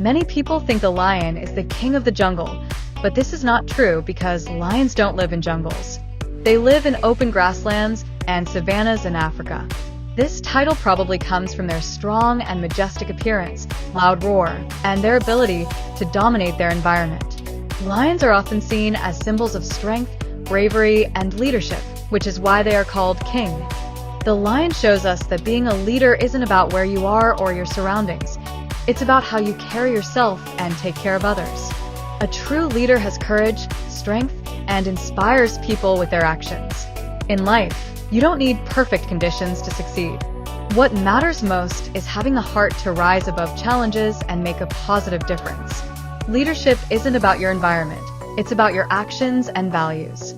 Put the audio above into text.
Many people think the lion is the king of the jungle, but this is not true because lions don't live in jungles. They live in open grasslands and savannas in Africa. This title probably comes from their strong and majestic appearance, loud roar, and their ability to dominate their environment. Lions are often seen as symbols of strength, bravery, and leadership, which is why they are called king. The lion shows us that being a leader isn't about where you are or your surroundings. It's about how you carry yourself and take care of others. A true leader has courage, strength, and inspires people with their actions. In life, you don't need perfect conditions to succeed. What matters most is having the heart to rise above challenges and make a positive difference. Leadership isn't about your environment, it's about your actions and values.